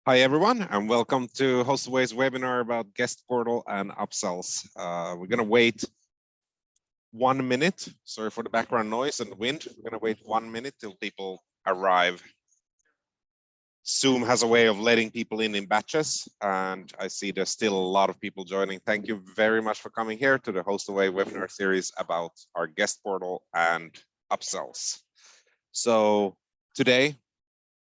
Hi, everyone, and welcome to Hostaway's webinar about guest portal and upsells. We're going to wait 1 minute. Sorry for the background noise and the wind. We're going to wait 1 minute till people arrive. Zoom has a way of letting people in batches, and I see there's still a lot of people joining. Thank you very much for coming here to the Hostaway webinar series about our guest portal and upsells. So today,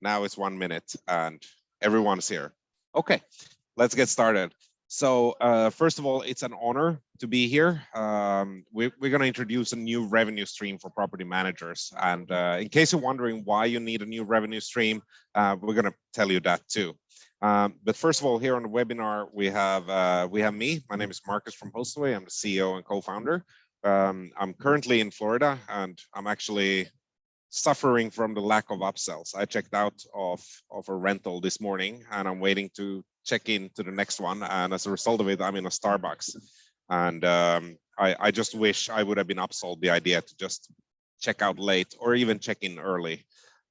now it's 1 minute and everyone's here. Okay, let's get started. So first of all, it's an honor to be here. We're going to introduce a new revenue stream for property managers. And in case you're wondering why you need a new revenue stream, we're going to tell you that too. But first of all, here on the webinar, we have me. My name is Marcus from Hostaway. I'm the CEO and co-founder. I'm currently in Florida, and I'm actually suffering from the lack of upsells. I checked out of a rental this morning, and I'm waiting to check in to the next one. And as a result of it, I'm in a Starbucks. And I just wish I would have been upsold the idea to just check out late or even check in early.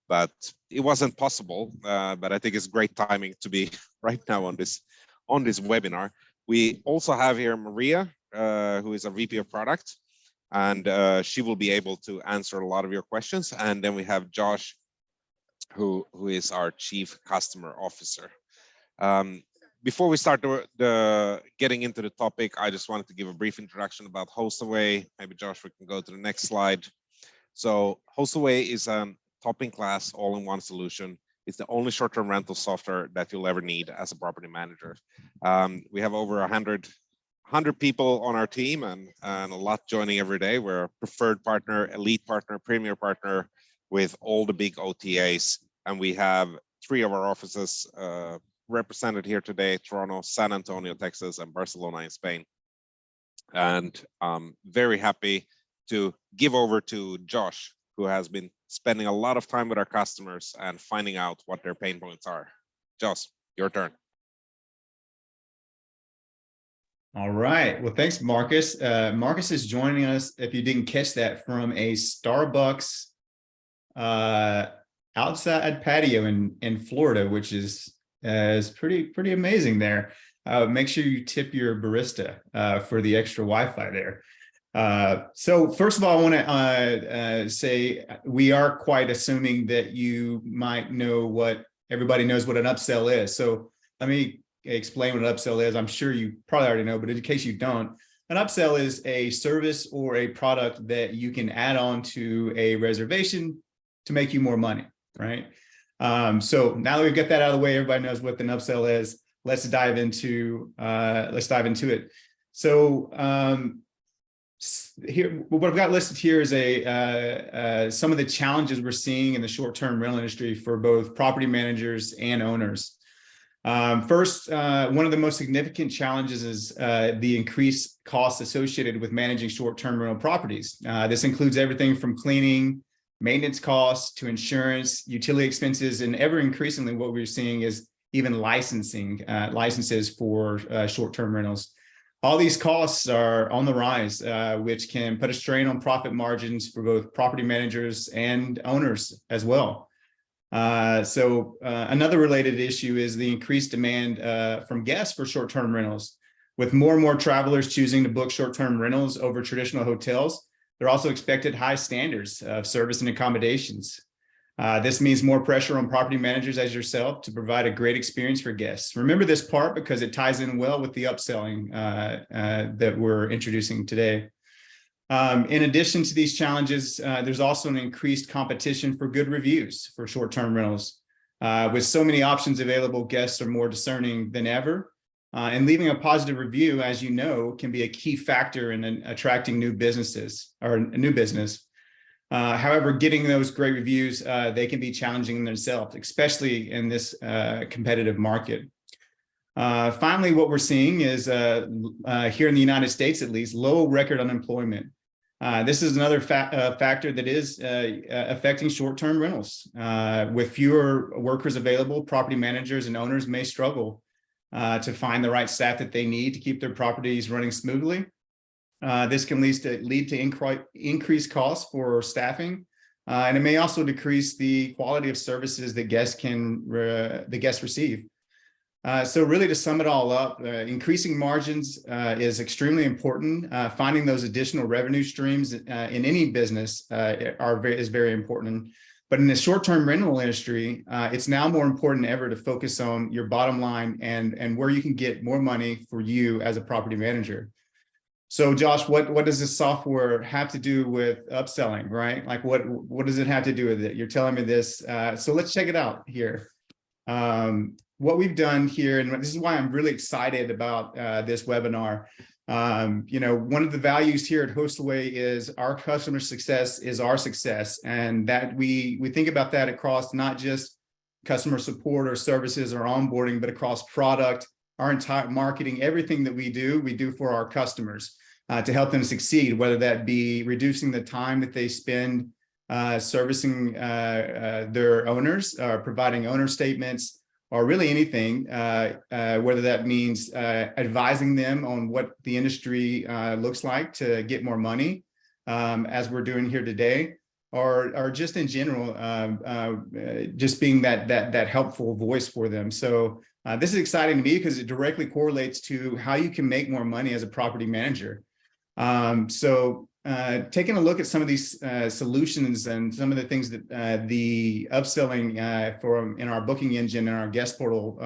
But it wasn't possible. But I think it's great timing to be right now on this webinar. We also have here Maria, who is a VP of product. And she will be able to answer a lot of your questions. And then we have Josh, who is our Chief Customer Officer. Before we start getting into the topic, I just wanted to give a brief introduction about Hostaway. Maybe Josh, we can go to the next slide. So Hostaway is a top-in-class all-in-one solution. It's the only short-term rental software that you'll ever need as a property manager. We have over 100 people on our team and a lot joining every day. We're a preferred partner, elite partner, premier partner with all the big OTAs. And we have 3 of our offices represented here today: Toronto, San Antonio, Texas, and Barcelona in Spain. And I'm very happy to give over to Josh, who has been spending a lot of time with our customers and finding out what their pain points are. Josh, your turn. All right. Well, thanks, Marcus. Marcus is joining us, if you didn't catch that, from a Starbucks outside patio in Florida, which is pretty amazing there. Make sure you tip your barista for the extra Wi-Fi there. So first of all, I want to say we are quite assuming that you might know what everybody knows what an upsell is. So let me explain what an upsell is. I'm sure you probably already know, but in case you don't, an upsell is a service or a product that you can add on to a reservation to make you more money, right? So now that we've got that out of the way, everybody knows what an upsell is. Let's dive into it. So here, what I've got listed here is some of the challenges we're seeing in the short-term rental industry for both property managers and owners. First, one of the most significant challenges is the increased costs associated with managing short-term rental properties. This includes everything from cleaning, maintenance costs, to insurance, utility expenses, and ever increasingly what we're seeing is even licenses for short-term rentals. All these costs are on the rise, which can put a strain on profit margins for both property managers and owners as well. Another related issue is the increased demand from guests for short-term rentals. With more and more travelers choosing to book short-term rentals over traditional hotels, they're also expected high standards of service and accommodations. This means more pressure on property managers as yourself to provide a great experience for guests. Remember this part because it ties in well with the upselling that we're introducing today. In addition to these challenges, there's also an increased competition for good reviews for short-term rentals. With so many options available, guests are more discerning than ever. And leaving a positive review, as you know, can be a key factor in attracting new businesses or a new business. However, getting those great reviews, they can be challenging in themselves, especially in this competitive market. Finally, what we're seeing is here in the United States, at least, low record unemployment. This is another factor that is affecting short-term rentals. With fewer workers available, property managers and owners may struggle to find the right staff that they need to keep their properties running smoothly. This can lead to increased costs for staffing, and it may also decrease the quality of services that guests receive. So really, to sum it all up, increasing margins is extremely important. Finding those additional revenue streams in any business is very important. But in the short-term rental industry, it's now more important than ever to focus on your bottom line and where you can get more money for you as a property manager. So Josh, what does this software have to do with upselling, right? Like what does it have to do with it? You're telling me this. So let's check it out here. What we've done here, and this is why I'm really excited about this webinar. One of the values here at Hostaway is our customer success is our success, and that we think about that across not just customer support or services or onboarding, but across product, our entire marketing, everything that we do for our customers to help them succeed, whether that be reducing the time that they spend servicing their owners, providing owner statements, or really anything, whether that means advising them on what the industry looks like to get more money, as we're doing here today, or just in general, just being that helpful voice for them. So this is exciting to me because it directly correlates to how you can make more money as a property manager. Taking a look at some of these solutions and some of the things that the upselling in our booking engine and our guest portal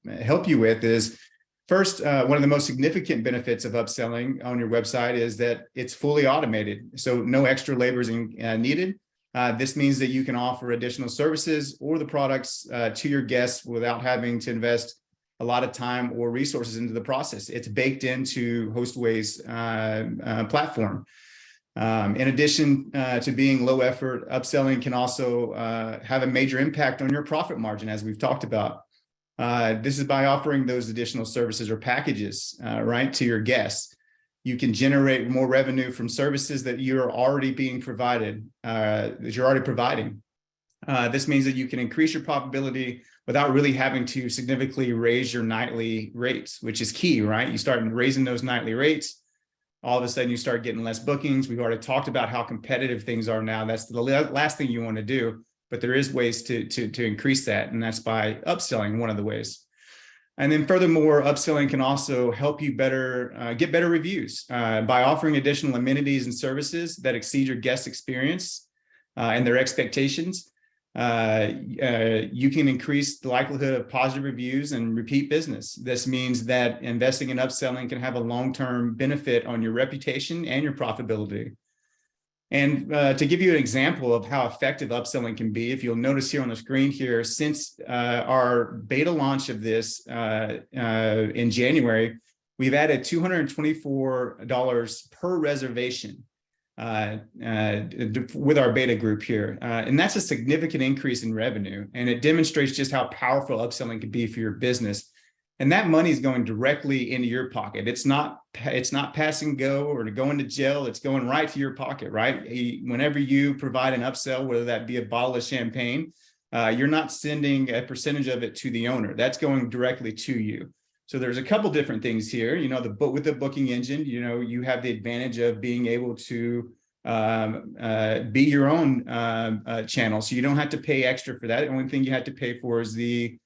help you with is, first, one of the most significant benefits of upselling on your website is that it's fully automated. So no extra labor is needed. This means that you can offer additional services or the products to your guests without having to invest a lot of time or resources into the process. It's baked into Hostaway's platform. In addition to being low effort, upselling can also have a major impact on your profit margin, as we've talked about. This is by offering those additional services or packages, right, to your guests. You can generate more revenue from services that you're already being provided, that you're already providing. This means that you can increase your profitability without really having to significantly raise your nightly rates, which is key, right? You start raising those nightly rates, all of a sudden you start getting less bookings. We've already talked about how competitive things are now. That's the last thing you want to do, but there is ways to increase that, and that's by upselling, one of the ways. And then furthermore, upselling can also help you get better reviews by offering additional amenities and services that exceed your guest experience and their expectations. You can increase the likelihood of positive reviews and repeat business. This means that investing in upselling can have a long-term benefit on your reputation and your profitability. And to give you an example of how effective upselling can be, if you'll notice here on the screen here, since our beta launch of this in January, we've added $224 per reservation with our beta group here. And that's a significant increase in revenue. And it demonstrates just how powerful upselling can be for your business. And that money is going directly into your pocket. It's not pass and go or to go into jail. It's going right to your pocket, right? Whenever you provide an upsell, whether that be a bottle of champagne, you're not sending a percentage of it to the owner. That's going directly to you. So there's a couple different things here. With the booking engine, you have the advantage of being able to be your own channel. So you don't have to pay extra for that. The only thing you have to pay for is the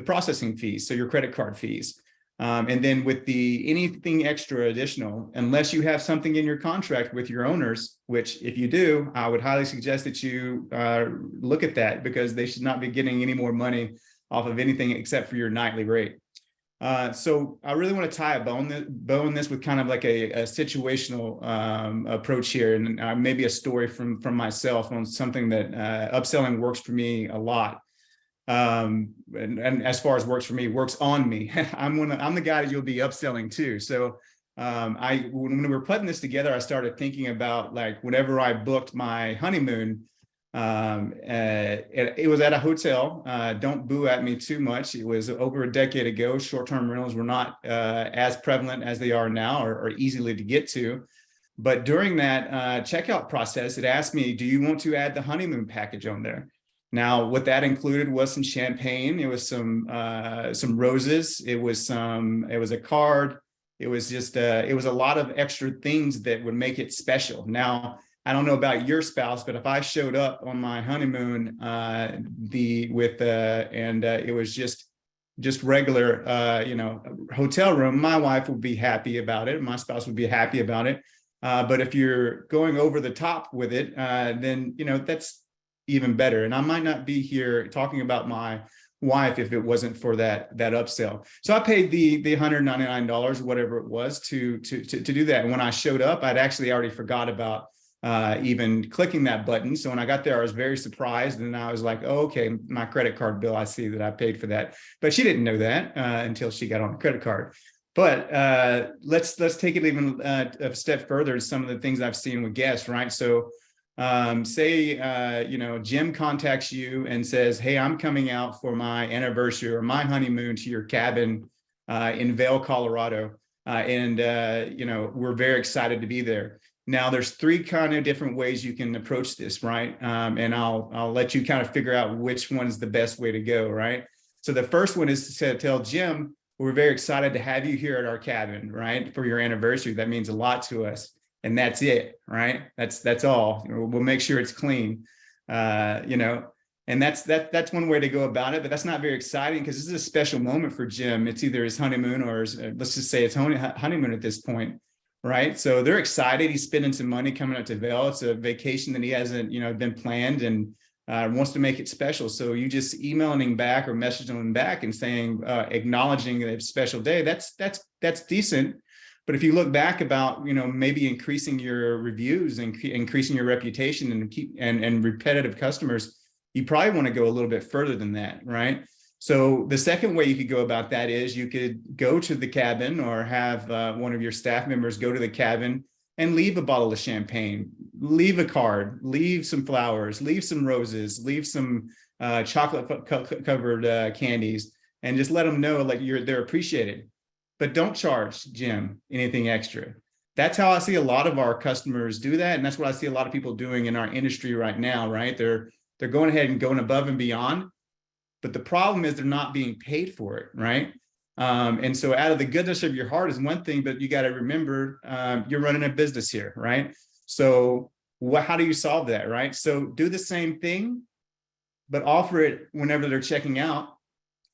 processing fees, so your credit card fees. And then with anything extra additional, unless you have something in your contract with your owners, which if you do, I would highly suggest that you look at that, because they should not be getting any more money off of anything except for your nightly rate. So I really want to tie a bow on this with kind of like a situational approach here, and maybe a story from myself on something that upselling works for me a lot. And as far as works for me, works on me. I'm the guy that you'll be upselling to. So when we were putting this together, I started thinking about, like, whenever I booked my honeymoon, it was at a hotel. Don't boo at me too much. It was over a decade ago. Short-term rentals were not as prevalent as they are now, or easily to get to. But during that checkout process, it asked me, do you want to add the honeymoon package on there? Now, what that included was some champagne. It was some roses. It was a card. It was just it was a lot of extra things that would make it special. Now, I don't know about your spouse, but if I showed up on my honeymoon, it was just regular, hotel room, my wife would be happy about it. My spouse would be happy about it. But if you're going over the top with it, then, that's even better. And I might not be here talking about my wife if it wasn't for that upsell. So I paid the $199, whatever it was, to do that. And when I showed up, I'd actually already forgot about even clicking that button. So when I got there, I was very surprised, and I was like, oh, okay, my credit card bill, I see that I paid for that. But she didn't know that until she got on the credit card. But let's take it even a step further to some of the things I've seen with guests, right? So say, Jim contacts you and says, hey, I'm coming out for my anniversary or my honeymoon to your cabin in Vail, Colorado. We're very excited to be there. Now, there's three kind of different ways you can approach this, right? And I'll let you kind of figure out which one's the best way to go, right? So the first one is to tell Jim, we're very excited to have you here at our cabin, right, for your anniversary. That means a lot to us. And that's it, right? That's all. We'll make sure it's clean, and that's one way to go about it. But that's not very exciting because this is a special moment for Jim. It's either his honeymoon or let's just say it's honeymoon at this point, right? So they're excited. He's spending some money coming up to Vail. It's a vacation that he hasn't, been planned, and wants to make it special. So you just emailing him back or messaging him back and saying, acknowledging a special day. That's decent. But if you look back about, maybe increasing your reviews and increasing your reputation and repetitive customers, you probably want to go a little bit further than that, right? So the second way you could go about that is you could go to the cabin or have one of your staff members go to the cabin and leave a bottle of champagne, leave a card, leave some flowers, leave some roses, leave some chocolate covered candies, and just let them know like they're appreciated. But don't charge Jim anything extra. That's how I see a lot of our customers do that. And that's what I see a lot of people doing in our industry right now, right? They're going ahead and going above and beyond. But the problem is they're not being paid for it, right? And so out of the goodness of your heart is one thing, but you got to remember you're running a business here, right? So how do you solve that, right? So do the same thing, but offer it whenever they're checking out.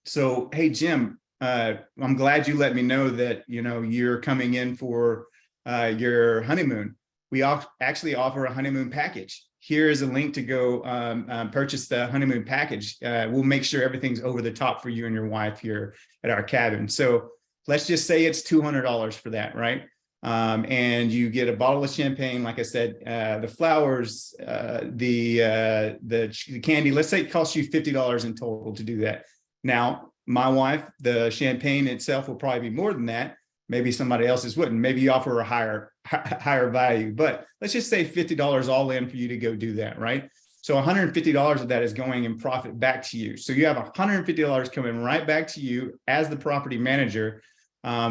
So, hey, Jim, I'm glad you let me know that, you're coming in for your honeymoon. We actually offer a honeymoon package. Here is a link to go purchase the honeymoon package. We'll make sure everything's over the top for you and your wife here at our cabin. So let's just say it's $200 for that, right? And you get a bottle of champagne, like I said, the flowers, the candy. Let's say it costs you $50 in total to do that. Now, my wife, the champagne itself will probably be more than that. Maybe somebody else's wouldn't. Maybe you offer a higher value, but let's just say $50 all in for you to go do that, right? So $150 of that is going in profit back to you. So you have $150 coming right back to you as the property manager,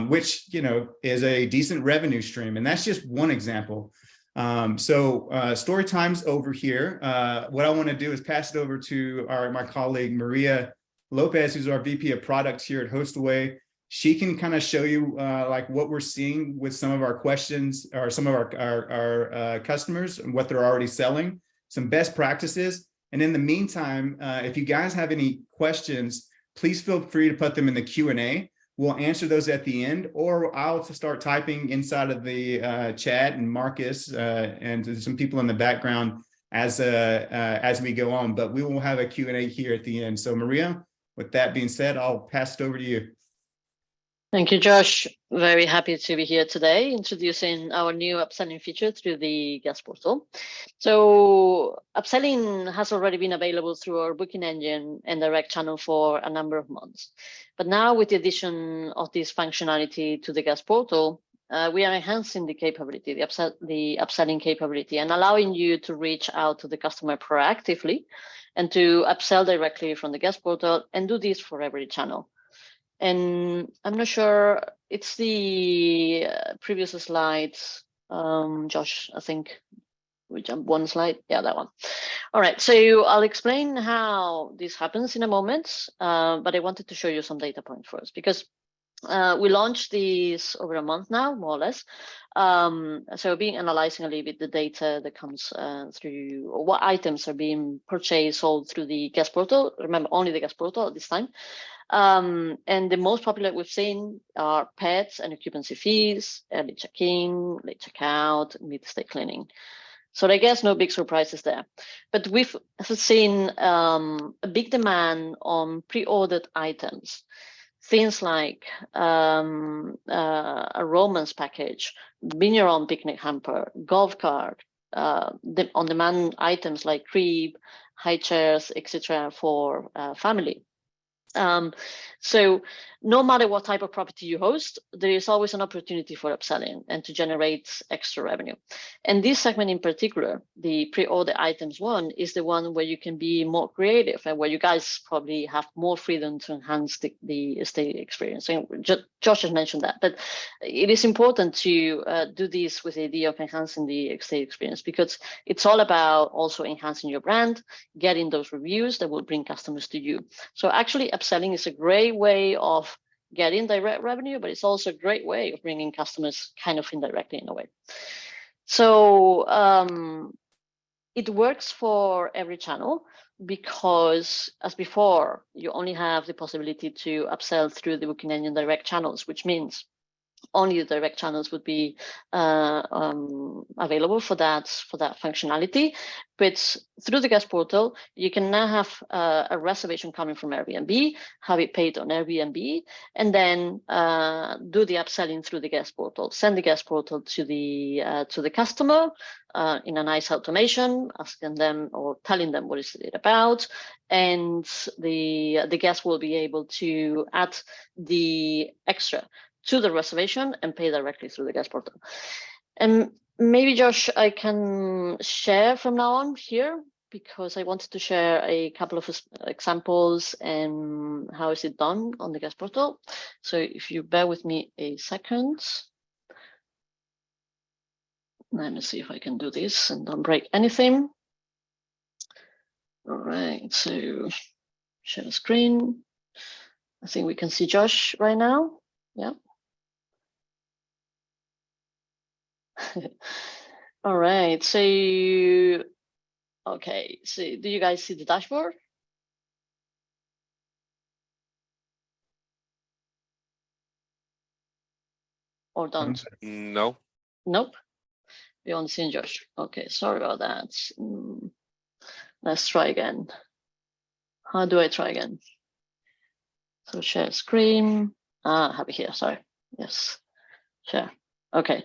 which, is a decent revenue stream. And that's just one example. Story time's over here. What I want to do is pass it over to my colleague, Maria Lopez, who's our VP of product here at Hostaway. She can kind of show you like what we're seeing with some of our questions or some of our customers and what they're already selling, some best practices. And in the meantime, if you guys have any questions, please feel free to put them in the Q&A. We'll answer those at the end, or I'll start typing inside of the chat, and Marcus and some people in the background as we go on. But we will have a Q&A here at the end. So Maria, with that being said, I'll pass it over to you. Thank you, Josh. Very happy to be here today, introducing our new upselling feature through the guest portal. So upselling has already been available through our booking engine and direct channel for a number of months. But now with the addition of this functionality to the guest portal, we are enhancing the capability, the upselling capability, and allowing you to reach out to the customer proactively and to upsell directly from the guest portal, and do this for every channel. And I'm not sure, it's the previous slides, Josh, I think we jump one slide. Yeah, that one. All right, so I'll explain how this happens in a moment, but I wanted to show you some data points first, because We launched these over a month now, more or less. So being analyzing a little bit the data that comes through, or what items are being purchased, sold through the guest portal. Remember, only the guest portal at this time. And the most popular we've seen are pets and occupancy fees, early check-in, late checkout, mid-stay cleaning. So I guess no big surprises there. But we've seen a big demand on pre-ordered items. Things like a romance package, bring your own picnic hamper, golf cart, on-demand items like crib, high chairs, etc. for family. So no matter what type of property you host, there is always an opportunity for upselling and to generate extra revenue. And this segment in particular, the pre-order items one, is the one where you can be more creative and where you guys probably have more freedom to enhance the stay experience. And Josh has mentioned that, but it is important to do this with the idea of enhancing the stay experience, because it's all about also enhancing your brand, getting those reviews that will bring customers to you. So actually, upselling is a great way of getting direct revenue, but it's also a great way of bringing customers kind of indirectly in a way. So it works for every channel, because as before, you only have the possibility to upsell through the booking engine direct channels, which means only the direct channels would be available for that functionality. But through the guest portal, you can now have a reservation coming from Airbnb, have it paid on Airbnb, and then do the upselling through the guest portal. Send the guest portal to the customer in a nice automation, asking them or telling them what is it about, and the guest will be able to add the extra to the reservation and pay directly through the guest portal. And maybe, Josh, I can share from now on here, because I wanted to share a couple of examples and how is it done on the guest portal. So if you bear with me a second. Let me see if I can do this and don't break anything. All right, so share the screen. I think we can see Josh right now. Yeah. All right, so okay, so do you guys see the dashboard? Or don't? No. Nope. We only see Josh. Okay, sorry about that. Let's try again. How do I try again? So share screen. Have it here, sorry. Yes, share. Okay,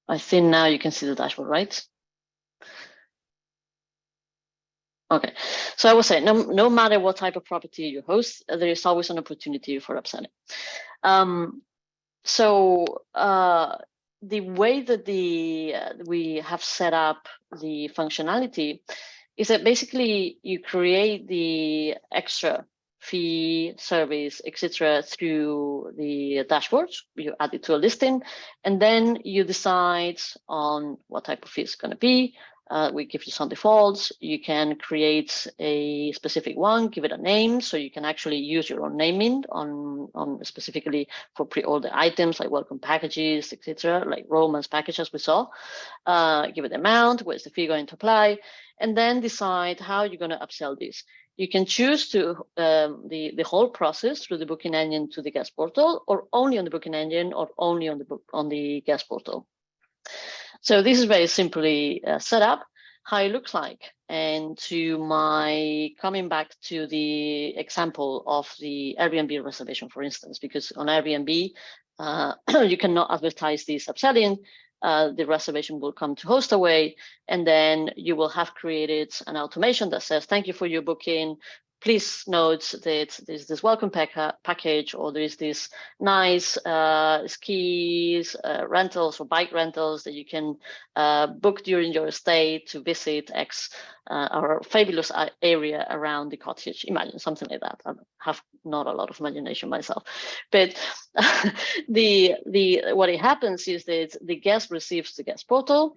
I think now you can see the dashboard, right? Okay, so I was saying, no matter what type of property you host, there is always an opportunity for upselling. So the way that we have set up the functionality is that basically you create the extra fee, service, etc. through the dashboard. You add it to a listing, and then you decide on what type of fee it's going to be. We give you some defaults. You can create a specific one, give it a name, so you can actually use your own naming on specifically for pre-order items like welcome packages, etc., like romance package as we saw. Give it the amount, where's the fee going to apply, and then decide how you're going to upsell this. You can choose to the whole process through the booking engine to the guest portal, or only on the booking engine, or only on the guest portal. So this is very simply set up, how it looks like. And to my coming back to the example of the Airbnb reservation, for instance, because on Airbnb, you cannot advertise this upselling. The reservation will come to Hostaway, and then you will have created an automation that says, thank you for your booking. Please note that there's this welcome package, or there is this nice skis, rentals or bike rentals that you can book during your stay to visit X our fabulous area around the cottage. Imagine something like that. I have not a lot of imagination myself, but what it happens is that the guest receives the guest portal.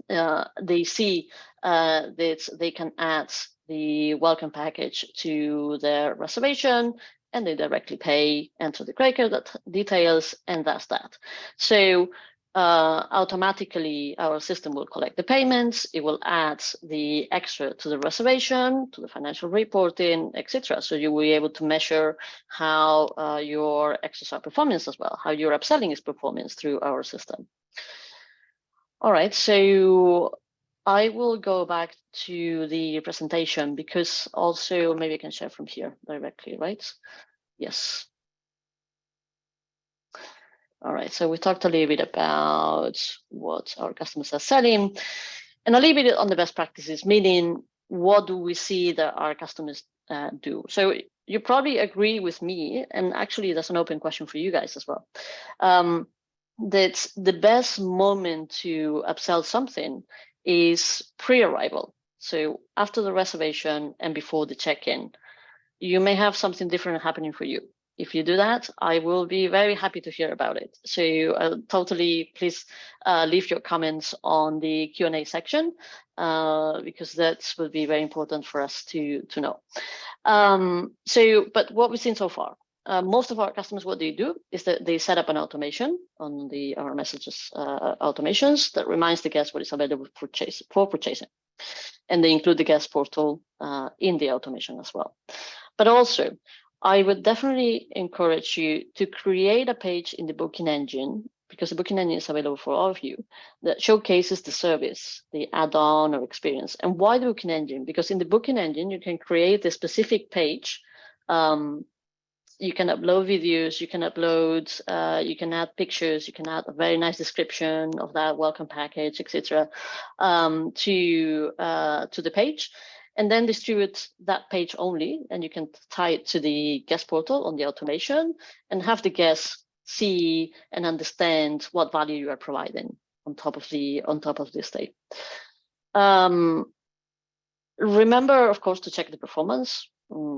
They see that they can add the welcome package to their reservation. and they directly pay, enter the credit card details, and that's that. So automatically our system will collect the payments, it will add the extra to the reservation, to the financial reporting, etc. So you will be able to measure how your extras are performing as well, how your upselling is performing through our system. All right, so I will go back to the presentation because also maybe I can share from here directly, right? Yes. All right, so we talked a little bit about what our customers are selling and a little bit on the best practices, meaning what do we see that our customers do. So you probably agree with me, and actually that's an open question for you guys as well. That the best moment to upsell something is pre-arrival. So after the reservation and before the check-in, you may have something different happening for you. If you do that, I will be very happy to hear about it. So totally, please leave your comments on the Q&A section because that will be very important for us to know. But what we've seen so far, most of our customers, what they do is that they set up an automation on our messages automations that reminds the guest what is available for purchasing. And they include the guest portal in the automation as well. But also, I would definitely encourage you to create a page in the booking engine, because the booking engine is available for all of you, that showcases the service, the add-on or experience. And why the booking engine? Because in the booking engine, you can create a specific page. You can upload videos, you can you can add pictures, you can add a very nice description of that welcome package, etc. To the page, and then distribute that page only, and you can tie it to the guest portal on the automation and have the guests see and understand what value you are providing on top of this stay. Remember, of course, to check the performance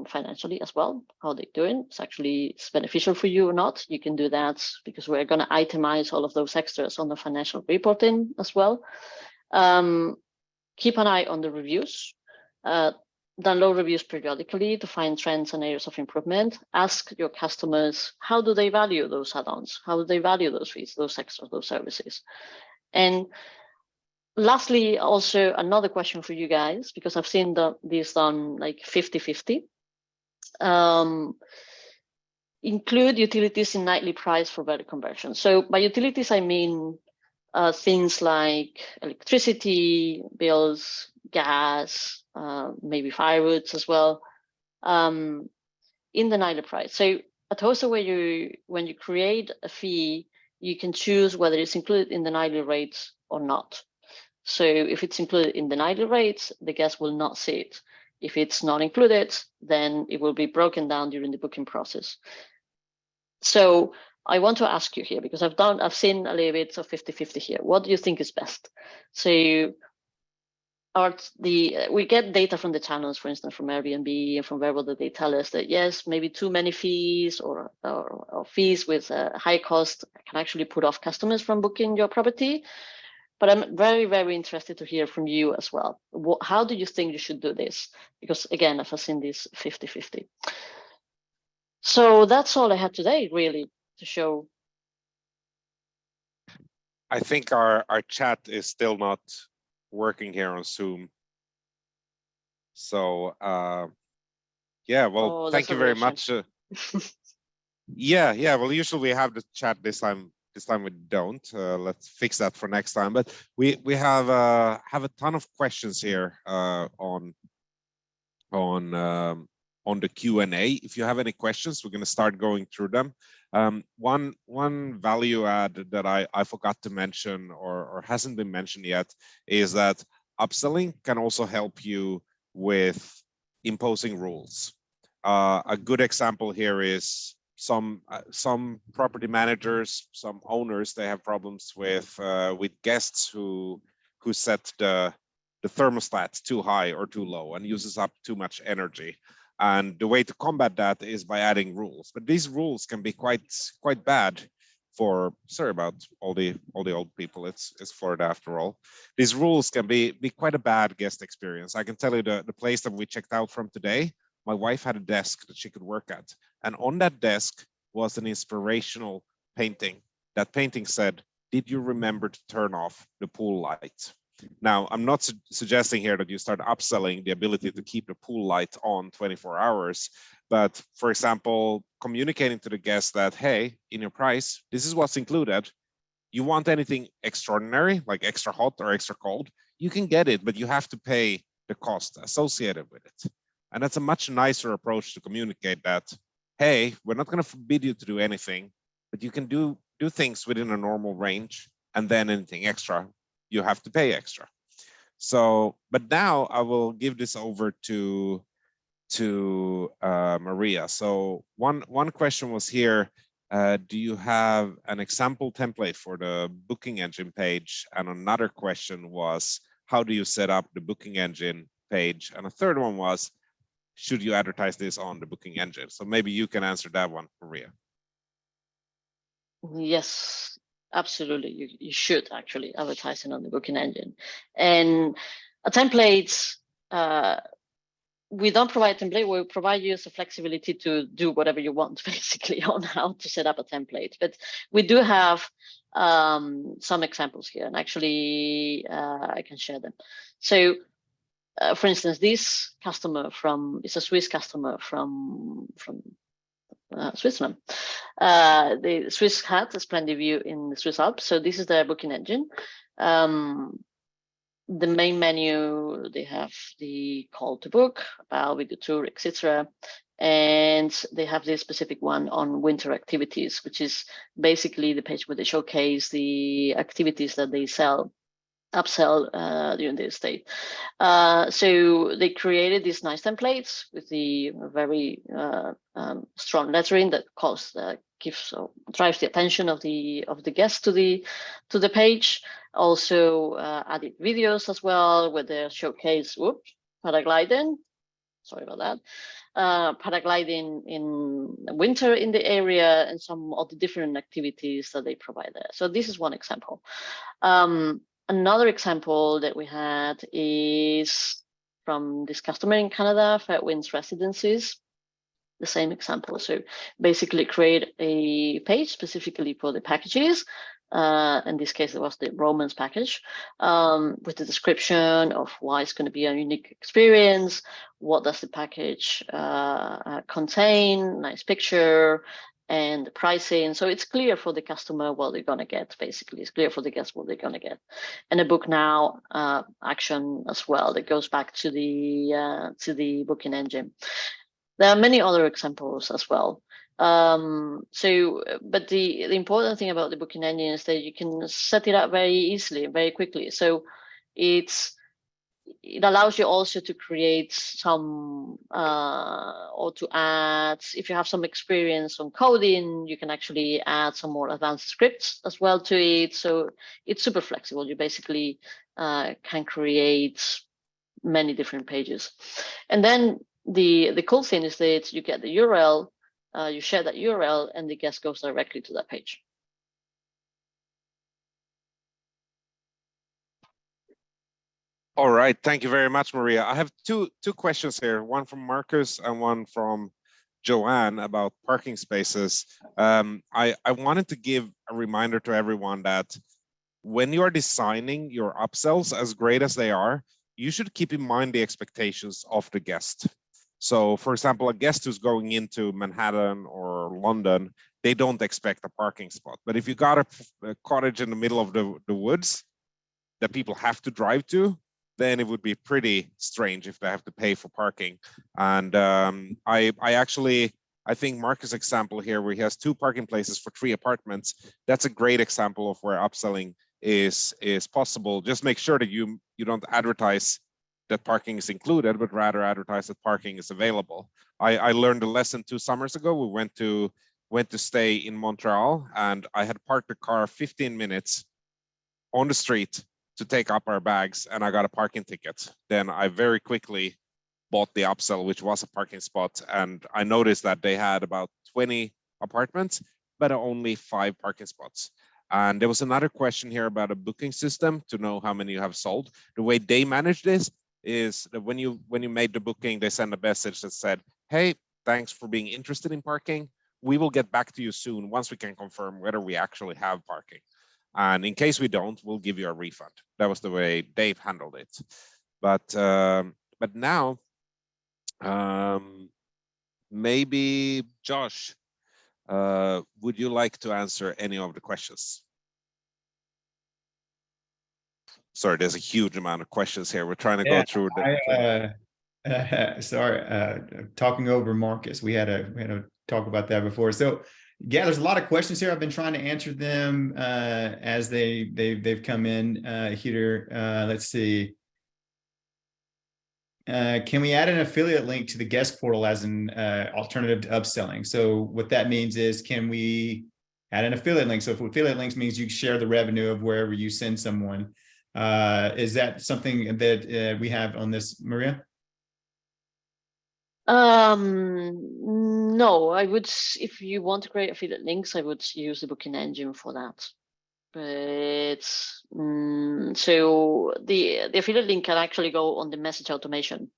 financially as well, how they're doing. It's beneficial for you or not. You can do that because we're going to itemize all of those extras on the financial reporting as well. Keep an eye on the reviews. Download reviews periodically to find trends and areas of improvement. Ask your customers, how do they value those add-ons? How do they value those fees, those extras, those services? And lastly, also another question for you guys, because I've seen this done like 50-50. Include utilities in nightly price for better conversion. So by utilities, I mean things like electricity bills, gas, maybe firewoods as well, in the nightly price. So at Hostaway, when you create a fee, you can choose whether it's included in the nightly rates or not. So if it's included in the nightly rates, the guest will not see it. If it's not included, then it will be broken down during the booking process. So I want to ask you here, because I've seen a little bit of 50-50 here. What do you think is best? So we get data from the channels, for instance, from Airbnb and from wherever that they tell us that yes, maybe too many fees or fees with a high cost can actually put off customers from booking your property. But I'm very, very interested to hear from you as well. How do you think you should do this? Because again, I've seen this 50-50. So that's all I had today, really, to show. I think our chat is still not working here on Zoom. So yeah, well, thank you very much. Yeah, well, usually we have the chat this time. This time we don't. Let's fix that for next time. But we have a ton of questions here on the Q&A. If you have any questions, we're going to start going through them. One value add that I forgot to mention or hasn't been mentioned yet is that upselling can also help you with imposing rules. A good example here is some property managers, some owners, they have problems with guests who set the thermostat too high or too low and uses up too much energy. And the way to combat that is by adding rules. But these rules can be quite bad for, sorry about all the old people, it's Florida after all. These rules can be quite a bad guest experience. I can tell you the place that we checked out from today, my wife had a desk that she could work at. And on that desk was an inspirational painting. That painting said, "Did you remember to turn off the pool light?" Now, I'm not suggesting here that you start upselling the ability to keep the pool light on 24 hours. But for example, communicating to the guest that, hey, in your price, this is what's included. You want anything extraordinary, like extra hot or extra cold, you can get it, but you have to pay the cost associated with it. And that's a much nicer approach to communicate that, hey, we're not going to forbid you to do anything, but you can do things within a normal range, and then anything extra, you have to pay extra. So, but now I will give this over to Maria. So one question was here, do you have an example template for the booking engine page? And another question was, how do you set up the booking engine page? And a third one was, should you advertise this on the booking engine? So maybe you can answer that one, Maria. Yes, absolutely. You should actually advertise it on the booking engine. And a template, we don't provide a template. We provide you the flexibility to do whatever you want, basically, on how to set up a template. But we do have some examples here, and actually I can share them. So, for instance, this customer is a Swiss customer from Switzerland. The Swiss had a splendid view in the Swiss Alps. So this is their booking engine. The main menu, they have the call to book, about with the tour, etc. And they have this specific one on winter activities, which is basically the page where they showcase the activities that they upsell during their stay. So they created these nice templates with the very strong lettering that drives the attention of the guest to the page. Also added videos as well, where they showcase paragliding. Sorry about that. Paragliding in winter in the area, and some of the different activities that they provide there. So this is one example. Another example that we had is from this customer in Canada, Fairwinds Residencies. The same example. So basically create a page specifically for the packages. In this case, it was the Romance package, with the description of why it's going to be a unique experience, what does the package contain, nice picture, and the pricing. So it's clear for the customer what they're going to get, basically. It's clear for the guest what they're going to get. And a book now action as well that goes back to the booking engine. There are many other examples as well. But the important thing about the booking engine is that you can set it up very easily, very quickly. So it allows you also to create some or to add, if you have some experience on coding, you can actually add some more advanced scripts as well to it. So it's super flexible. You basically can create many different pages. And then the cool thing is that you get the URL, you share that URL, and the guest goes directly to that page. All right, thank you very much, Maria. I have two questions here, one from Marcus and one from Joanne about parking spaces. I wanted to give a reminder to everyone that when you are designing your upsells, as great as they are, you should keep in mind the expectations of the guest. So, for example, a guest who's going into Manhattan or London, they don't expect a parking spot. But if you got a cottage in the middle of the woods that people have to drive to, then it would be pretty strange if they have to pay for parking. And I think Marcus' example here, where he has 2 parking places for 3 apartments, that's a great example of where upselling is possible. Just make sure that you don't advertise that parking is included, but rather advertise that parking is available. I learned a lesson 2 summers ago. We went to stay in Montreal, and I had parked the car 15 minutes on the street to take up our bags, and I got a parking ticket. Then I very quickly bought the upsell, which was a parking spot, and I noticed that they had about 20 apartments, but only 5 parking spots. And there was another question here about a booking system to know how many you have sold. The way they manage this is that when you made the booking, they send a message that said, hey, thanks for being interested in parking. We will get back to you soon once we can confirm whether we actually have parking. And in case we don't, we'll give you a refund. That was the way Dave handled it. But now, maybe Josh, would you like to answer any of the questions? Sorry, there's a huge amount of questions here. We're trying to go through the. Sorry, talking over Marcus. We had a talk about that before. So yeah, there's a lot of questions here. I've been trying to answer them as they've come in here. Let's see. Can we add an affiliate link to the guest portal as an alternative to upselling? So what that means is, can we add an affiliate link? So if affiliate links means you share the revenue of wherever you send someone. Is that something that we have on this, Maria? No, I would, if you want to create affiliate links, I would use the booking engine for that. But so the affiliate link can actually go on the message automation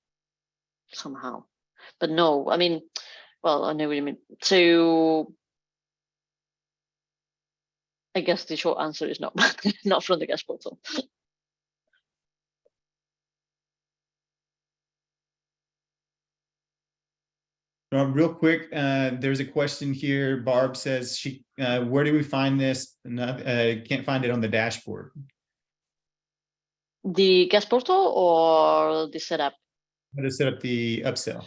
somehow. But no, I mean, well, I know what you mean. So I guess the short answer is no, not from the guest portal. Real quick, there's a question here. Barb says, where do we find this? Can't find it on the dashboard. The guest portal or the setup? How to set up the upsell.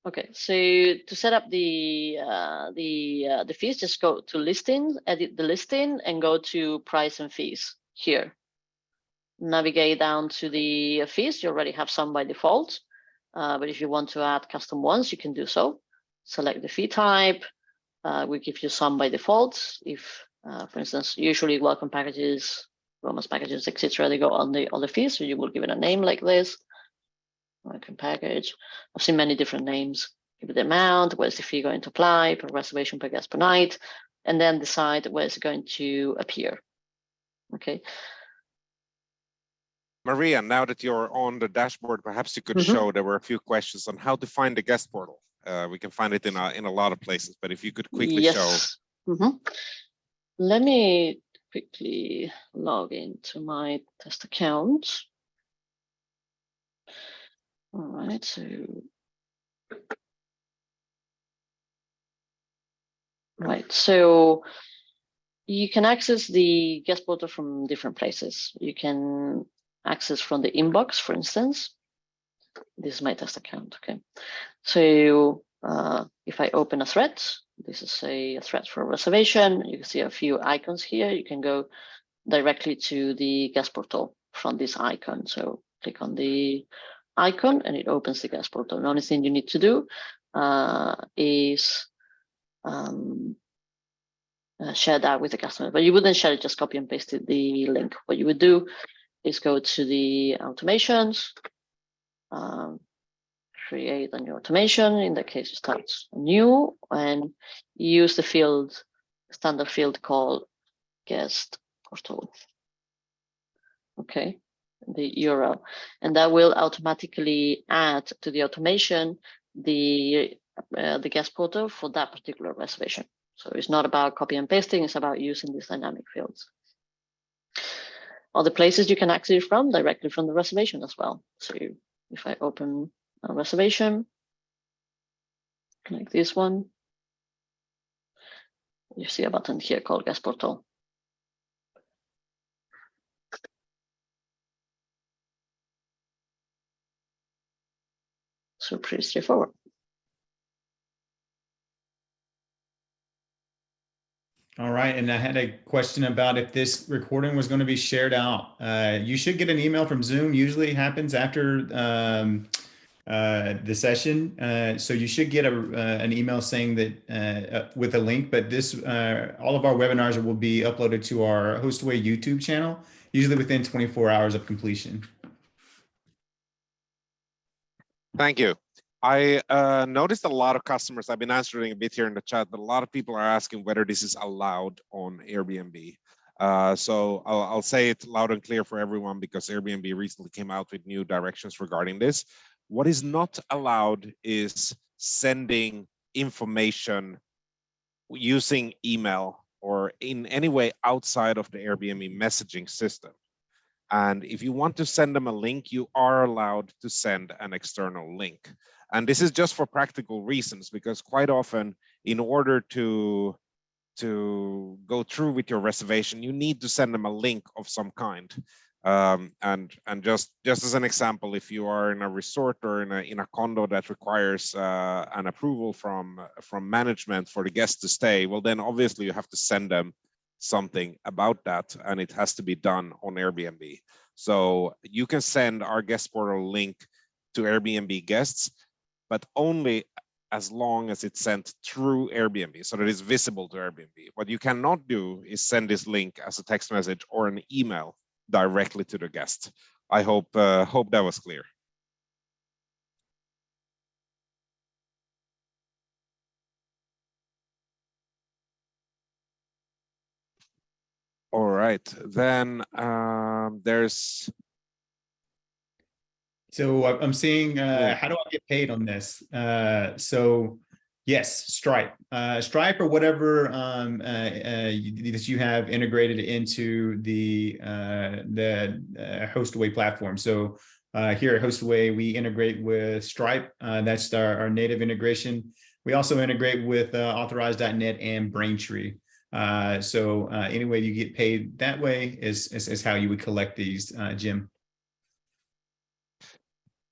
Okay, so to set up the fees, just go to listings, edit the listing, and go to price and fees here. Navigate down to the fees. You already have some by default, but if you want to add custom ones, you can do so. Select the fee type. We give you some by default. If, for instance, usually welcome packages, romance packages, etc., they go on the fees, so you will give it a name like this. Welcome package. I've seen many different names. Give it the amount, where's the fee going to apply, per reservation per guest per night, and then decide where it's going to appear. Okay. Maria, now that you're on the dashboard, perhaps you could show, there were a few questions on how to find the guest portal. We can find it in a lot of places, but if you could quickly show. Let me quickly log into my test account. All right, so so you can access the guest portal from different places. You can access from the inbox, for instance. This is my test account. Okay, so if I open a thread, this is a thread for a reservation. You can see a few icons here. You can go directly to the guest portal from this icon. So click on the icon and it opens the guest portal. The only thing you need to do is share that with the customer, but you wouldn't share it, just copy and paste the link. What you would do is go to the automations, create a new automation. In that case, start new and use the standard field called guest portal. Okay, the URL, and that will automatically add to the automation the guest portal for that particular reservation. So it's not about copy and pasting, it's about using these dynamic fields. Other places you can access from directly from the reservation as well. So if I open a reservation like this one, you see a button here called guest portal. So pretty straightforward. All right, and I had a question about if this recording was going to be shared out. You should get an email from Zoom. Usually it happens after the session. So you should get an email saying that with a link, but this all of our webinars will be uploaded to our Hostaway YouTube channel, usually within 24 hours of completion. Thank you. I noticed a lot of customers, I've been answering a bit here in the chat, but a lot of people are asking whether this is allowed on Airbnb. So I'll say it loud and clear for everyone because Airbnb recently came out with new directions regarding this. What is not allowed is sending information using email or in any way outside of the Airbnb messaging system. And if you want to send them a link, you are allowed to send an external link. And this is just for practical reasons, because quite often, in order to go through with your reservation, you need to send them a link of some kind. And just as an example, if you are in a resort or in a condo that requires an approval from management for the guests to stay, well, then obviously you have to send them something about that, and it has to be done on Airbnb. So you can send our guest portal link to Airbnb guests, but only as long as it's sent through Airbnb, so that it's visible to Airbnb. What you cannot do is send this link as a text message or an email directly to the guest. I hope that was clear. All right, then there's. So I'm seeing, how do I get paid on this? So yes, Stripe, Stripe or whatever that you have integrated into the Hostaway platform. So here at Hostaway, we integrate with Stripe. That's our native integration. We also integrate with Authorize.net and Braintree. So any way you get paid that way is how you would collect these, Jim.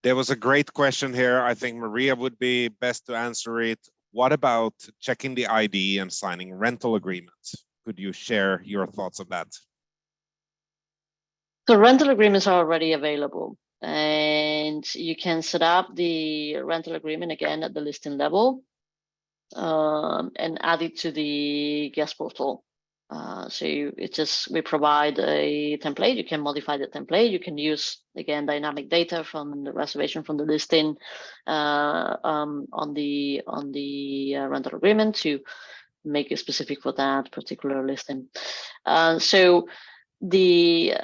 There was a great question here. I think Maria would be best to answer it. What about checking the ID and signing rental agreements? Could you share your thoughts on that? So rental agreements are already available, and you can set up the rental agreement again at the listing level and add it to the guest portal. So we provide a template. You can modify the template. You can use, again, dynamic data from the reservation from the listing on the rental agreement to make it specific for that particular listing. So the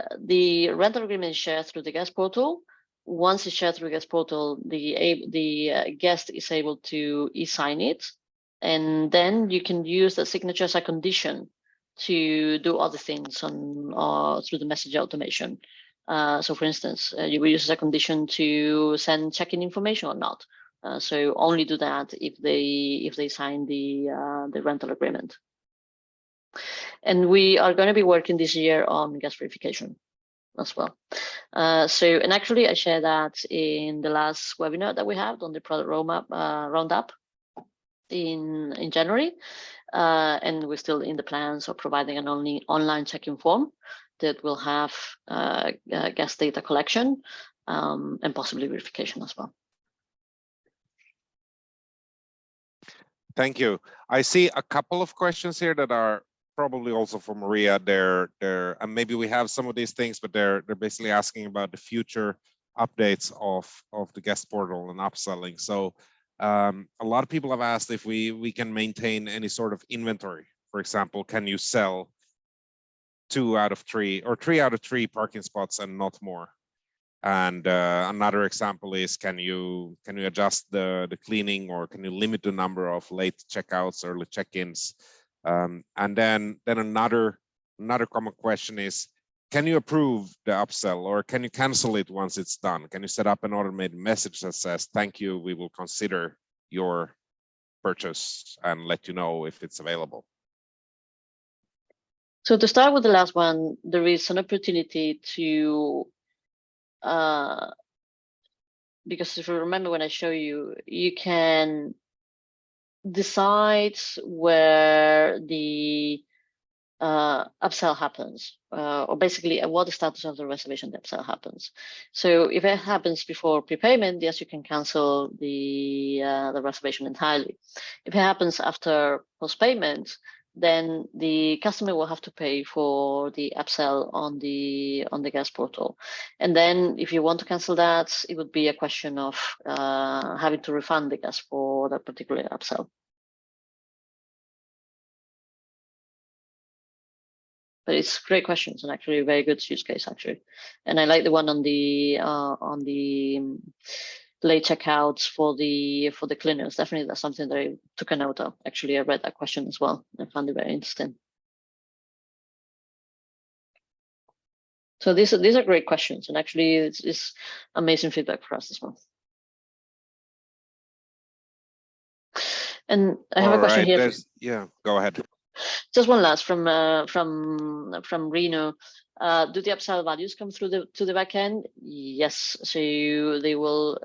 rental agreement is shared through the guest portal. Once it's shared through the guest portal, the guest is able to e-sign it, and then you can use the signature as a condition to do other things on through the message automation. So for instance, you will use as a condition to send check-in information or not. So only do that if they sign the rental agreement. And we are going to be working this year on guest verification as well. And actually I shared that in the last webinar that we had on the product roadmap roundup in January. And we're still in the plans of providing an online check-in form that will have guest data collection and possibly verification as well. Thank you. I see a couple of questions here that are probably also for Maria. And maybe we have some of these things, but they're basically asking about the future updates of the guest portal and upselling. So a lot of people have asked if we can maintain any sort of inventory. For example, can you sell 2 out of 3 or 3 out of 3 parking spots and not more? And another example is, can you adjust the cleaning, or can you limit the number of late checkouts, early check-ins? And then another common question is, can you approve the upsell, or can you cancel it once it's done? Can you set up an automated message that says, thank you, we will consider your purchase and let you know if it's available? So to start with the last one, there is an opportunity to, because if you remember when I show you, you can decide where the upsell happens, or basically what the status of the reservation the upsell happens. So if it happens before prepayment, yes, you can cancel the reservation entirely. If it happens after post-payment, then the customer will have to pay for the upsell on the guest portal. And then if you want to cancel that, it would be a question of having to refund the guest for that particular upsell. But it's great questions and actually a very good use case actually. And I like the one on the late checkouts for the cleaners. Definitely, that's something that I took a note of. Actually, I read that question as well. I found it very interesting. So these are great questions, and actually, it's amazing feedback for us as well. And I have a question here. Yeah, go ahead. Just one last from Reno. Do the upsell values come through to the backend? Yes. So they will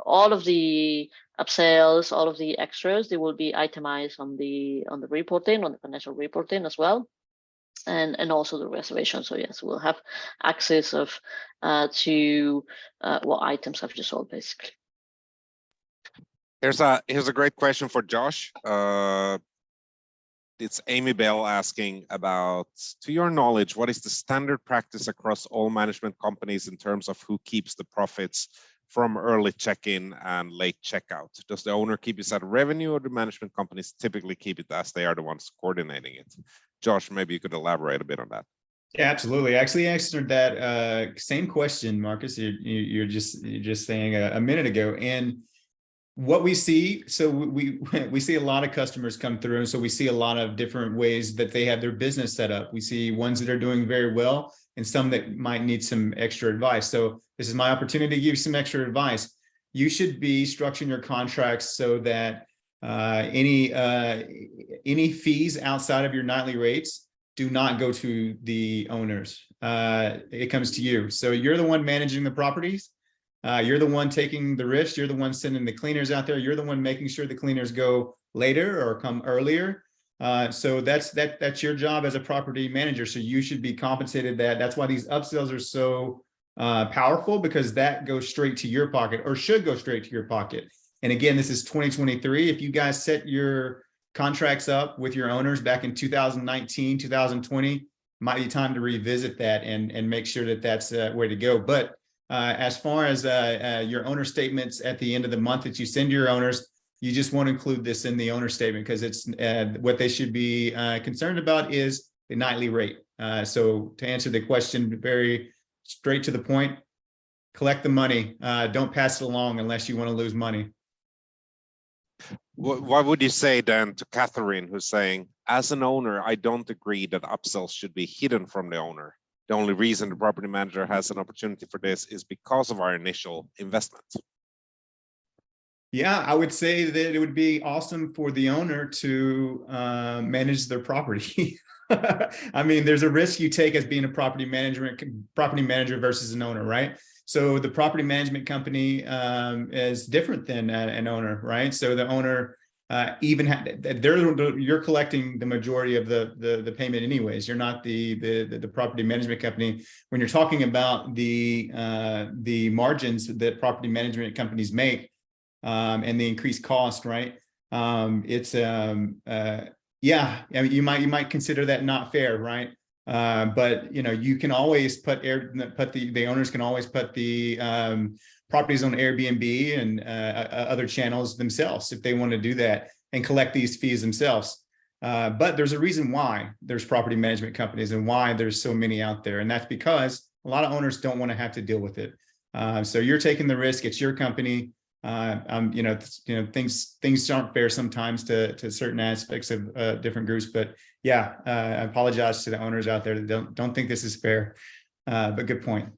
all of the upsells, all of the extras, they will be itemized on the reporting, on the financial reporting as well, and also the reservation. So yes, we'll have access of to what items have you sold, basically. Here's a great question for Josh. It's Amy Bell asking about, to your knowledge, what is the standard practice across all management companies in terms of who keeps the profits from early check-in and late checkout? Does the owner keep it as revenue, or do management companies typically keep it as they are the ones coordinating it? Josh, maybe you could elaborate a bit on that. Yeah, absolutely. I actually answered that same question, Marcus. You're just saying a minute ago, and what we see, so we see a lot of customers come through, and so we see a lot of different ways that they have their business set up. We see ones that are doing very well and some that might need some extra advice. So this is my opportunity to give you some extra advice. You should be structuring your contracts so that any fees outside of your nightly rates do not go to the owners. It comes to you. So you're the one managing the properties. You're the one taking the risk. You're the one sending the cleaners out there. You're the one making sure the cleaners go later or come earlier. So that's your job as a property manager. So you should be compensated that. That's why these upsells are so powerful, because that goes straight to your pocket, or should go straight to your pocket. And again, this is 2023. If you guys set your contracts up with your owners back in 2019, 2020, might be time to revisit that and make sure that that's where to go. But as far as your owner statements at the end of the month that you send to your owners, you just want to include this in the owner statement, because it's what they should be concerned about is the nightly rate. So to answer the question very straight to the point, collect the money. Don't pass it along unless you want to lose money. What would you say then to Catherine, who's saying, as an owner, I don't agree that upsells should be hidden from the owner. The only reason the property manager has an opportunity for this is because of our initial investment. Yeah, I would say that it would be awesome for the owner to manage their property. I mean, there's a risk you take as being a property manager versus an owner, right? So the property management company is different than an owner, right? So the owner you're collecting the majority of the payment anyways. You're not the property management company. When you're talking about the margins that property management companies make and the increased cost, right? It's yeah, I mean, you might consider that not fair, right? But you know, you can always the owners can always put the properties on Airbnb and other channels themselves if they want to do that and collect these fees themselves. But there's a reason why there's property management companies and why there's so many out there, and that's because a lot of owners don't want to have to deal with it. So you're taking the risk. It's your company. You know, things aren't fair sometimes to certain aspects of different groups. But yeah, I apologize to the owners out there that don't think this is fair. But good point.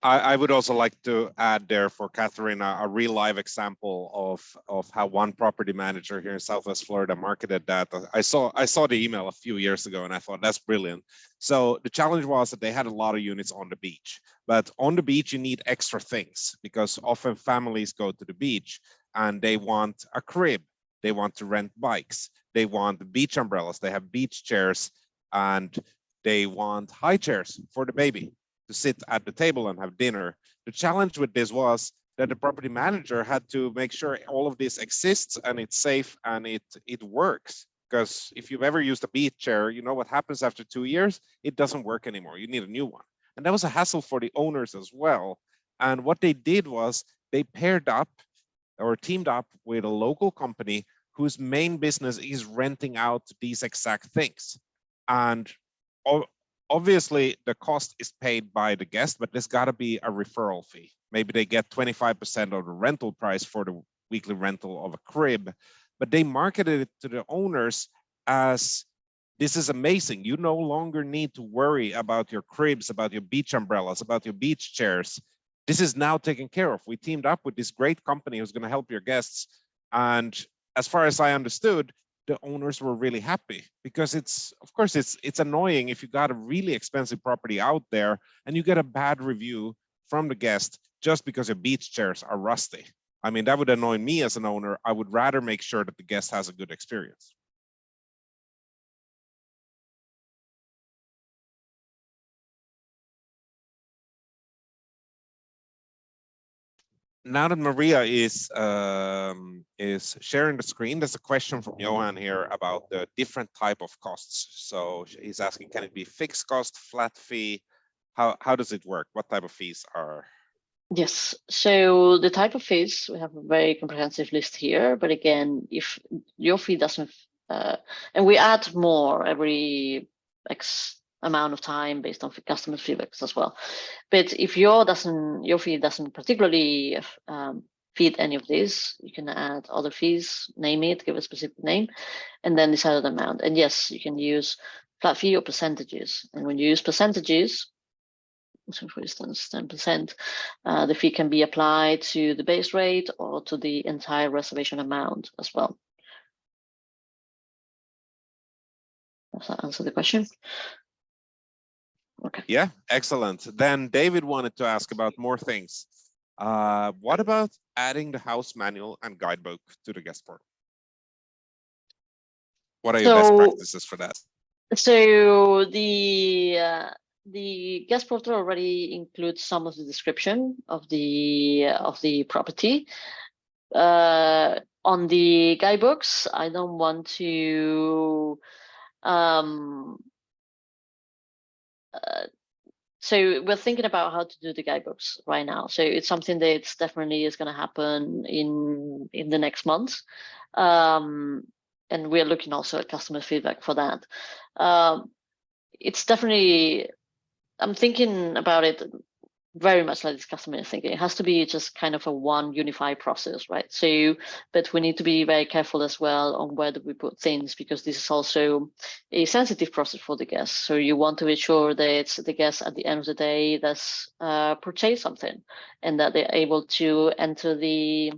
I would also like to add there for Catherine a real live example of how one property manager here in Southwest Florida marketed that. I saw the email a few years ago and I thought that's brilliant. So the challenge was that they had a lot of units on the beach, but on the beach you need extra things because often families go to the beach and they want a crib, they want to rent bikes, they want beach umbrellas, they have beach chairs, and they want high chairs for the baby to sit at the table and have dinner. The challenge with this was that the property manager had to make sure all of this exists and it's safe and it works. Because if you've ever used a beach chair, you know what happens after 2 years? It doesn't work anymore. You need a new one. And that was a hassle for the owners as well. And what they did was they paired up or teamed up with a local company whose main business is renting out these exact things. And obviously the cost is paid by the guest, but there's got to be a referral fee. Maybe they get 25% of the rental price for the weekly rental of a crib, but they marketed it to the owners as, this is amazing. You no longer need to worry about your cribs, about your beach umbrellas, about your beach chairs. This is now taken care of. We teamed up with this great company who's going to help your guests. And as far as I understood, the owners were really happy, because of course it's annoying if you got a really expensive property out there and you get a bad review from the guest just because your beach chairs are rusty. I mean, that would annoy me as an owner. I would rather make sure that the guest has a good experience. Now that Maria is sharing the screen, there's a question from Johan here about the different type of costs. So he's asking, can it be fixed cost, flat fee? How does it work? What type of fees are? Yes, so the type of fees, we have a very comprehensive list here. But again, if your fee doesn't, and we add more every X amount of time based on customer feedbacks as well. But if your fee doesn't particularly fit any of these, you can add other fees, name it, give a specific name, and then decide on the amount. And yes, you can use flat fee or percentages. And when you use percentages, so for instance, 10%, the fee can be applied to the base rate or to the entire reservation amount as well. Does that answer the question? Okay. Yeah, excellent. Then David wanted to ask about more things. What about adding the house manual and guidebook to the guest portal? What are your best practices for that? So the guest portal already includes some of the description of the property. On the guidebooks, I don't want to. So we're thinking about how to do the guidebooks right now. So it's something that definitely is going to happen in the next months. And we're looking also at customer feedback for that. It's definitely, I'm thinking about it very much like this customer is thinking. It has to be just kind of a one unified process, right? So, but we need to be very careful as well on where do we put things, because this is also a sensitive process for the guests. So you want to ensure that the guests at the end of the day that's purchase something, and that they're able to enter the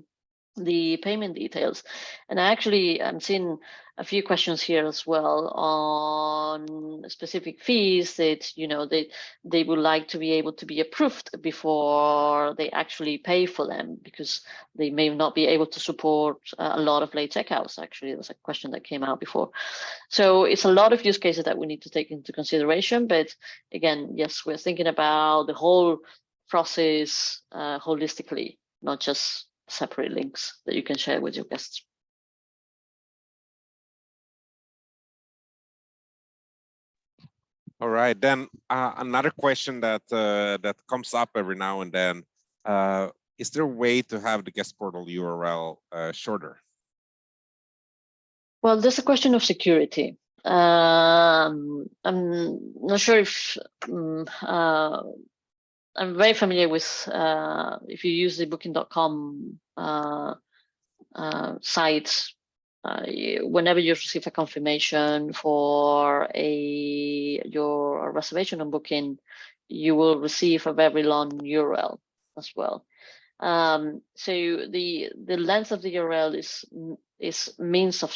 payment details. And I'm seeing a few questions here as well on specific fees that, you know, they would like to be able to be approved before they actually pay for them, because they may not be able to support a lot of late checkouts. Actually, there's a question that came out before. So it's a lot of use cases that we need to take into consideration. But again, yes, we're thinking about the whole process holistically, not just separate links that you can share with your guests. All right, then another question that that comes up every now and then, is there a way to have the guest portal URL shorter? Well, there's a question of security. I'm not sure if I'm very familiar with if you use the booking.com site, whenever you receive a confirmation for your reservation on Booking, you will receive a very long URL as well. So the length of the URL is means of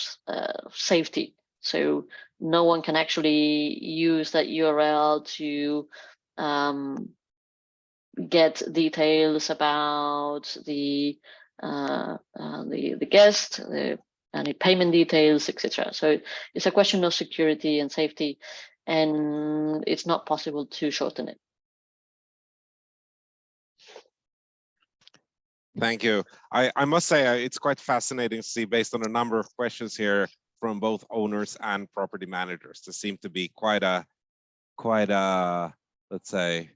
safety. So no one can actually use that URL to get details about the guest, any payment details, etc. So it's a question of security and safety, and it's not possible to shorten it. Thank you. I must say it's quite fascinating to see, based on a number of questions here from both owners and property managers. There seem to be quite a let's say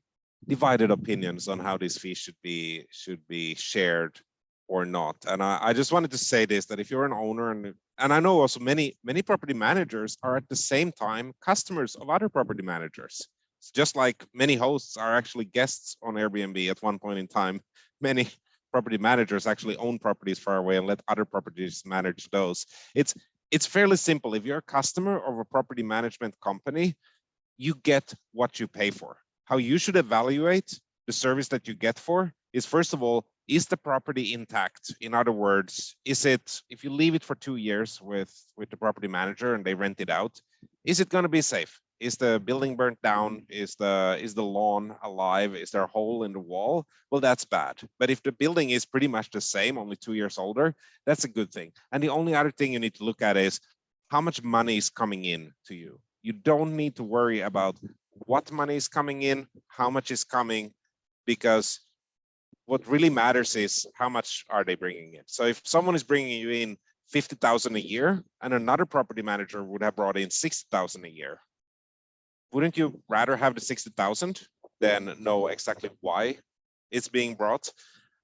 divided opinions on how these fees should be shared or not. And I just wanted to say this, that if you're an owner, and I know also many property managers are at the same time customers of other property managers. It's just like many hosts are actually guests on Airbnb at one point in time. Many property managers actually own properties far away and let other properties manage those. It's fairly simple. If you're a customer of a property management company, you get what you pay for. How you should evaluate the service that you get for is, first of all, is the property intact? In other words, is it, if you leave it for 2 years with the property manager and they rent it out, is it going to be safe? Is the building burnt down? Is the lawn alive? Is there a hole in the wall? Well, that's bad. But if the building is pretty much the same, only 2 years older, that's a good thing. And the only other thing you need to look at is how much money is coming in to you. You don't need to worry about what money is coming in, how much is coming, because what really matters is how much are they bringing in. So if someone is bringing you in 50,000 a year and another property manager would have brought in 60,000 a year, wouldn't you rather have the 60,000 than know exactly why it's being brought?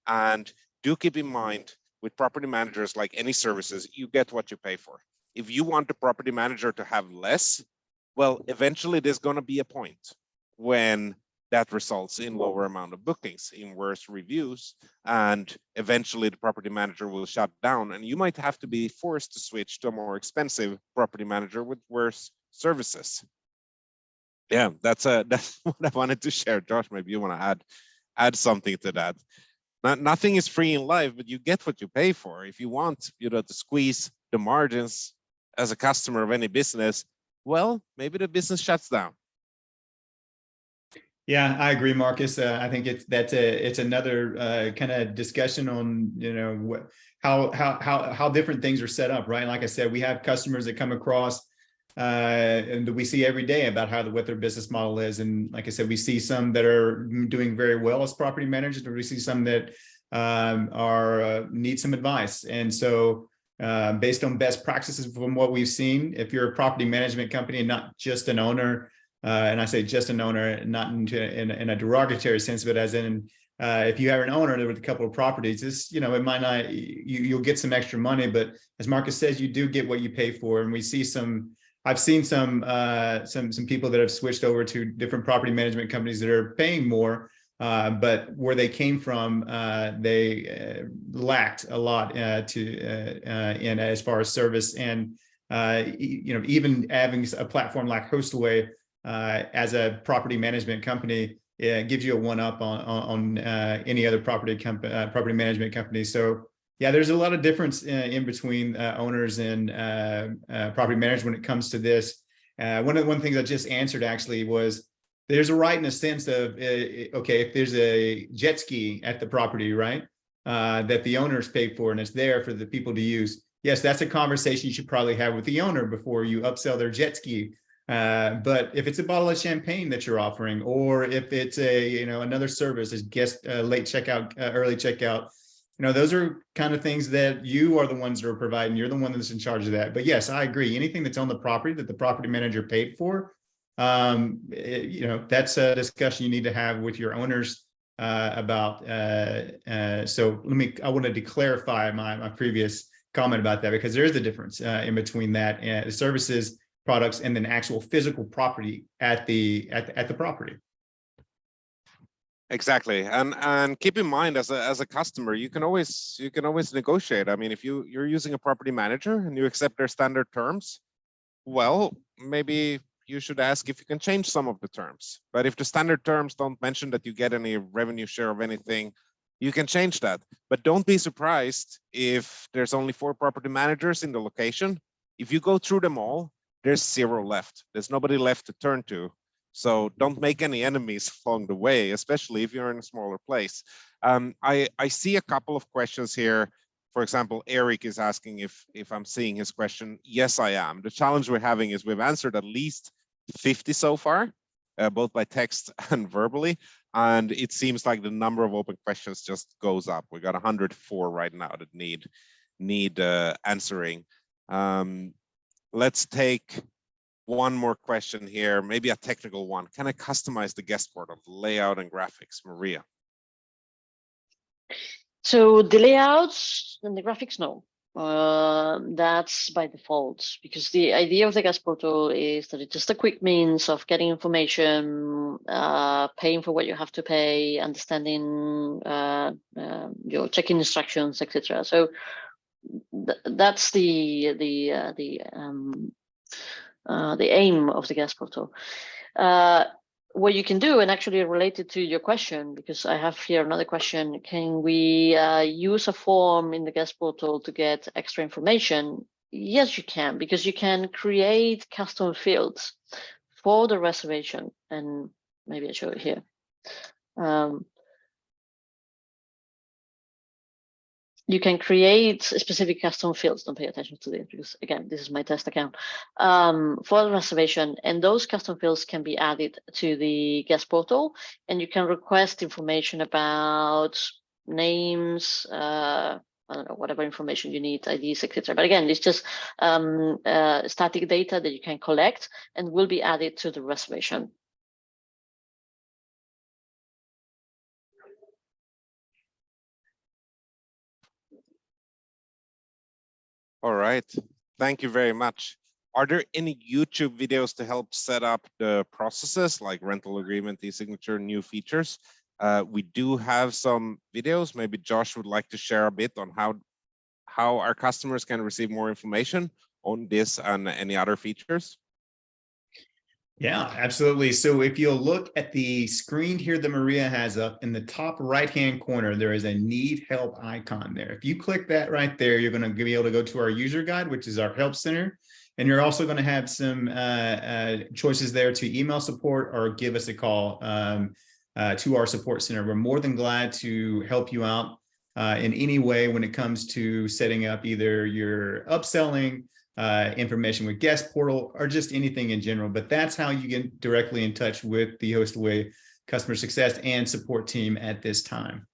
And do keep in mind, with property managers, like any services, you get what you pay for. If you want the property manager to have less, well, eventually there's going to be a point when that results in lower amount of bookings, in worse reviews, and eventually the property manager will shut down, and you might have to be forced to switch to a more expensive property manager with worse services. Yeah, that's what I wanted to share. Josh, maybe you want to add something to that. Nothing is free in life, but you get what you pay for. If you want, to squeeze the margins as a customer of any business, well, maybe the business shuts down. Yeah, I agree, Marcus. I think it's another kind of discussion on how different things are set up, right? Like I said, we have customers that come across and we see every day about what their business model is. And like I said, we see some that are doing very well as property managers, and we see some that need some advice. And so based on best practices from what we've seen, if you're a property management company and not just an owner, and I say just an owner, not in a derogatory sense, but as in if you have an owner with a couple of properties, it might not, you'll get some extra money, but as Marcus says, you do get what you pay for. And we see I've seen some people that have switched over to different property management companies that are paying more, but where they came from, they lacked a lot in as far as service. And even having a platform like Hostaway as a property management company, it gives you a one-up on any other property management company. So yeah, there's a lot of difference in between owners and property managers when it comes to this. One of the things I just answered actually was, there's a right in a sense of, okay, if there's a jet ski at the property, right, that the owners pay for and it's there for the people to use. Yes, that's a conversation you should probably have with the owner before you upsell their jet ski. But if it's a bottle of champagne that you're offering, or if it's another service, as guest late checkout, early checkout, those are kind of things that you are the ones that are providing. You're the one that's in charge of that. But yes, I agree. Anything that's on the property that the property manager paid for, that's a discussion you need to have with your owners about. So I wanted to clarify my previous comment about that, because there is a difference in between that services, products, and then actual physical property at the property. Exactly, and keep in mind, as a customer, you can always negotiate. I mean, if you're using a property manager and you accept their standard terms, well, maybe you should ask if you can change some of the terms. But if the standard terms don't mention that you get any revenue share of anything, you can change that. But don't be surprised if there's only 4 property managers in the location. If you go through them all, there's 0 left. There's nobody left to turn to. So don't make any enemies along the way, especially if you're in a smaller place. I see a couple of questions here. For example, Eric is asking if I'm seeing his question. Yes, I am. The challenge we're having is we've answered at least 50 so far, both by text and verbally. And it seems like the number of open questions just goes up. We got 104 right now that need answering. Let's take one more question here, maybe a technical one. Can I customize the guest portal, layout and graphics? Maria. So the layouts and the graphics, no. that's by default, because the idea of the guest portal is that it's just a quick means of getting information, paying for what you have to pay, understanding your check-in instructions, etc. So that's the aim of the guest portal. What you can do, and actually related to your question, because I have here another question, can we use a form in the guest portal to get extra information? Yes, you can, because you can create custom fields for the reservation. And maybe I show it here. You can create specific custom fields. Don't pay attention to this because, again, this is my test account for the reservation. And those custom fields can be added to the guest portal. And you can request information about names, I don't know, whatever information you need, IDs, etc. But again, it's just static data that you can collect and will be added to the reservation. All right, thank you very much. Are there any YouTube videos to help set up the processes like rental agreement, e-signature, new features? We do have some videos. Maybe Josh would like to share a bit on how our customers can receive more information on this and any other features. Yeah, absolutely. So if you'll look at the screen here that Maria has up in the top right-hand corner, there is a need help icon there. If you click that right there, you're going to be able to go to our user guide, which is our help center. And you're also going to have some choices there to email support or give us a call to our support center. We're more than glad to help you out in any way when it comes to setting up either your upselling, information with guest portal, or just anything in general. But that's how you get directly in touch with the Hostaway customer success and support team at this time.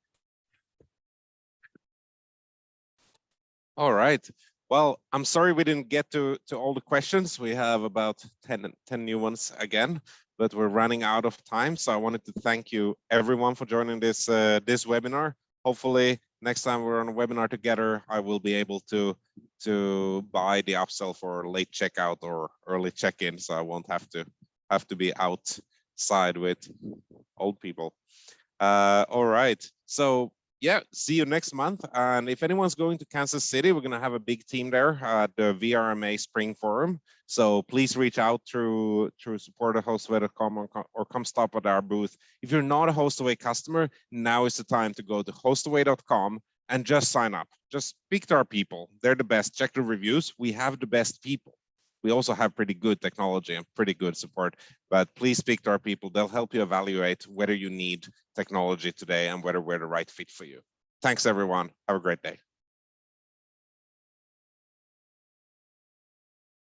All right. Well, I'm sorry we didn't get to all the questions. We have about 10 new ones again, but we're running out of time. So I wanted to thank you everyone for joining this this webinar. Hopefully next time we're on a webinar together, I will be able to buy the upsell for late checkout or early check-in, so I won't have to be outside with old people. All right, so yeah, see you next month. And if anyone's going to Kansas City, we're going to have a big team there at the VRMA Spring Forum. So please reach out through support@hostaway.com or come stop at our booth. If you're not a Hostaway customer, now is the time to go to hostaway.com and just sign up. Just speak to our people. They're the best. Check the reviews. We have the best people. We also have pretty good technology and pretty good support, but please speak to our people. They'll help you evaluate whether you need technology today and whether we're the right fit for you. Thanks, everyone. Have a great day.